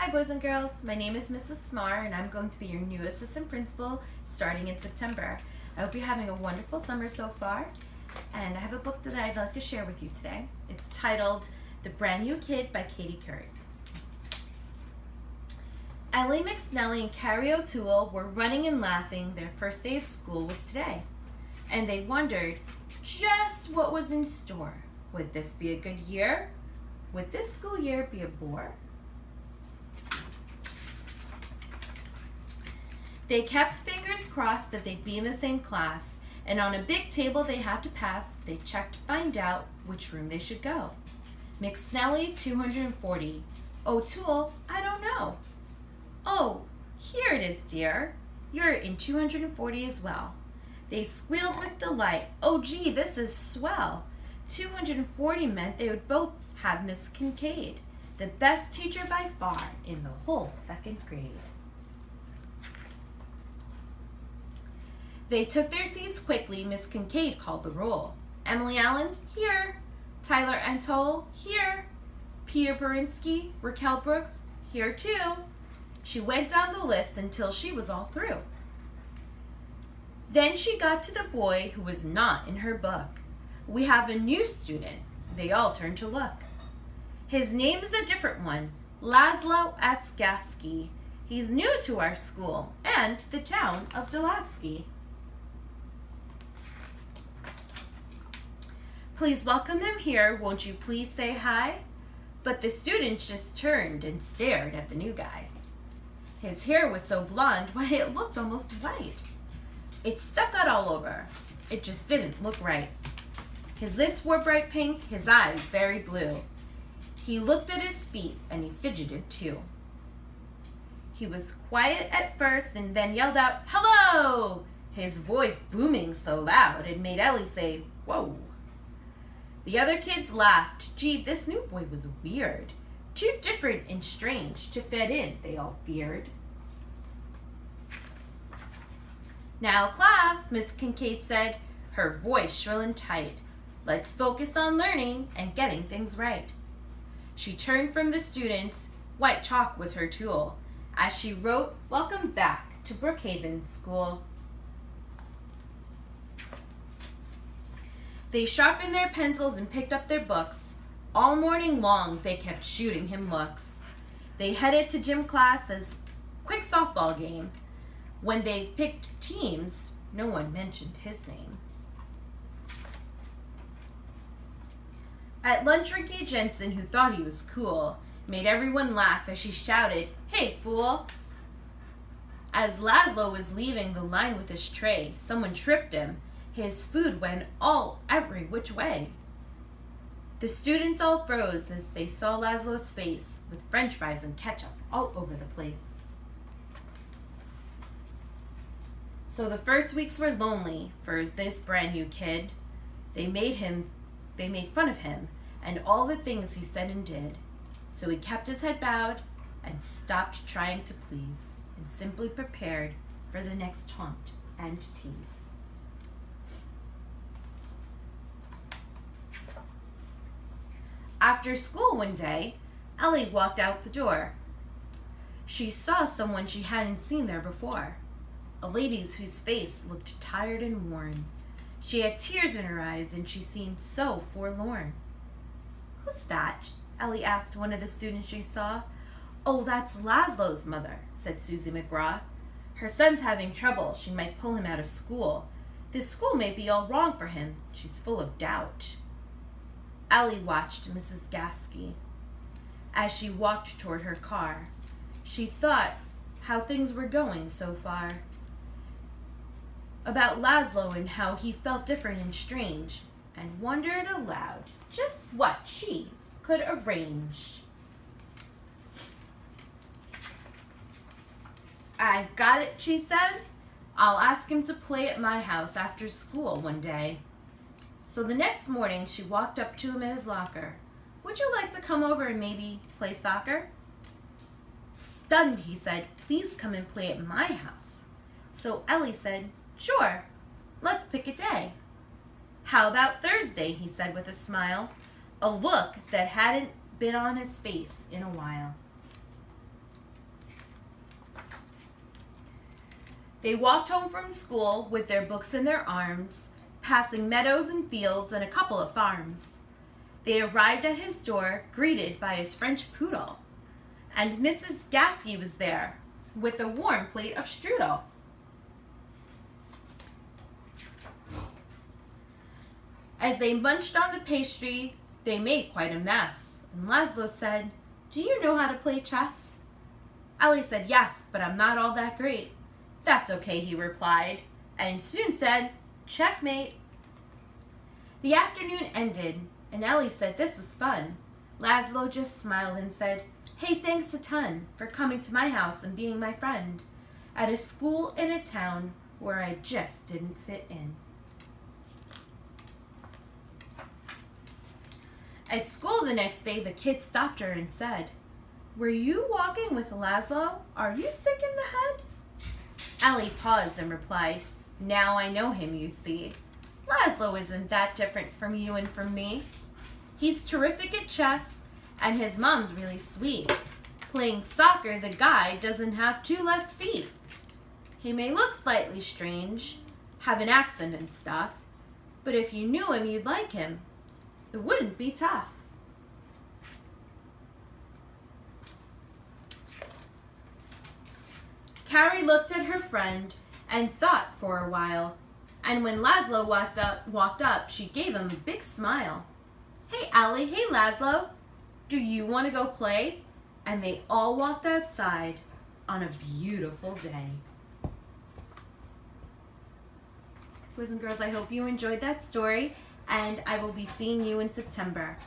Hi boys and girls, my name is Mrs. Smar and I'm going to be your new assistant principal starting in September. I hope you're having a wonderful summer so far, and I have a book that I'd like to share with you today. It's titled The Brand New Kid by Katie Couric. Ellie McSnelly and Carrie O'Toole were running and laughing. Their first day of school was today, and they wondered just what was in store. Would this be a good year? Would this school year be a bore? They kept fingers crossed that they'd be in the same class, and on a big table they had to pass, they checked to find out which room they should go. McSnelly, 240. O'Toole, I don't know. Oh, here it is, dear. You're in 240 as well. They squealed with delight. Oh, gee, this is swell. 240 meant they would both have Miss Kincaid, the best teacher by far in the whole second grade. They took their seats quickly. Miss Kincaid called the roll. Emily Allen, here. Tyler Antole, here. Peter Berinsky, Raquel Brooks, here too. She went down the list until she was all through. Then she got to the boy who was not in her book. We have a new student. They all turned to look. His name is a different one, Laszlo S. Gasky. He's new to our school and the town of Delaski. Please welcome him here. Won't you please say hi? But the students just turned and stared at the new guy. His hair was so blonde, why, it looked almost white. It stuck out all over. It just didn't look right. His lips were bright pink, his eyes very blue. He looked at his feet and he fidgeted too. He was quiet at first and then yelled out, "Hello!" His voice booming so loud it made Ellie say, "Whoa." The other kids laughed. Gee, this new boy was weird. Too different and strange to fit in, they all feared. Now, class, Miss Kincaid said, her voice shrill and tight. Let's focus on learning and getting things right. She turned from the students. White chalk was her tool. As she wrote, "Welcome back to Brookhaven School." They sharpened their pencils and picked up their books. All morning long, they kept shooting him looks. They headed to gym class as quick softball game. When they picked teams, no one mentioned his name. At lunch, Ricky Jensen, who thought he was cool, made everyone laugh as she shouted, "Hey, fool!" As Laszlo was leaving the line with his tray, someone tripped him. His food went every which way. The students all froze as they saw Laszlo's face with french fries and ketchup all over the place. So the first weeks were lonely for this brand new kid. They made fun of him and all the things he said and did. So he kept his head bowed and stopped trying to please and simply prepared for the next taunt and tease. After school one day, Ellie walked out the door. She saw someone she hadn't seen there before, a lady whose face looked tired and worn. She had tears in her eyes and she seemed so forlorn. "Who's that?" Ellie asked one of the students she saw. "Oh, that's Laszlo's mother," said Susie McGraw. "Her son's having trouble. She might pull him out of school. This school may be all wrong for him. She's full of doubt." Ellie watched Mrs. Gasky. As she walked toward her car, she thought how things were going so far. About Laszlo and how he felt different and strange, and wondered aloud just what she could arrange. "I've got it," she said. "I'll ask him to play at my house after school one day." So the next morning, she walked up to him at his locker. "Would you like to come over and maybe play soccer?" Stunned, he said, "Please come and play at my house." So Ellie said, "Sure, let's pick a day." "How about Thursday?" he said with a smile, a look that hadn't been on his face in a while. They walked home from school with their books in their arms, passing meadows and fields and a couple of farms. They arrived at his door, greeted by his French poodle. And Mrs. Gasky was there, with a warm plate of strudel. As they munched on the pastry, they made quite a mess, and Laszlo said, "Do you know how to play chess?" Ellie said, "Yes, but I'm not all that great." "That's okay," he replied, and soon said, "Checkmate." The afternoon ended, and Ellie said this was fun. Laszlo just smiled and said, "Hey, thanks a ton for coming to my house and being my friend at a school in a town where I just didn't fit in." At school the next day, the kid stopped her and said, "Were you walking with Laszlo? Are you sick in the head?" Ellie paused and replied, "Now I know him, you see. Laszlo isn't that different from you and from me. He's terrific at chess, and his mom's really sweet. Playing soccer, the guy doesn't have two left feet. He may look slightly strange, have an accent and stuff, but if you knew him, you'd like him. It wouldn't be tough." Carrie looked at her friend and thought for a while, and when Laszlo walked up, she gave him a big smile. "Hey, Allie, hey, Laszlo, do you want to go play?" And they all walked outside on a beautiful day. Boys and girls, I hope you enjoyed that story, and I will be seeing you in September.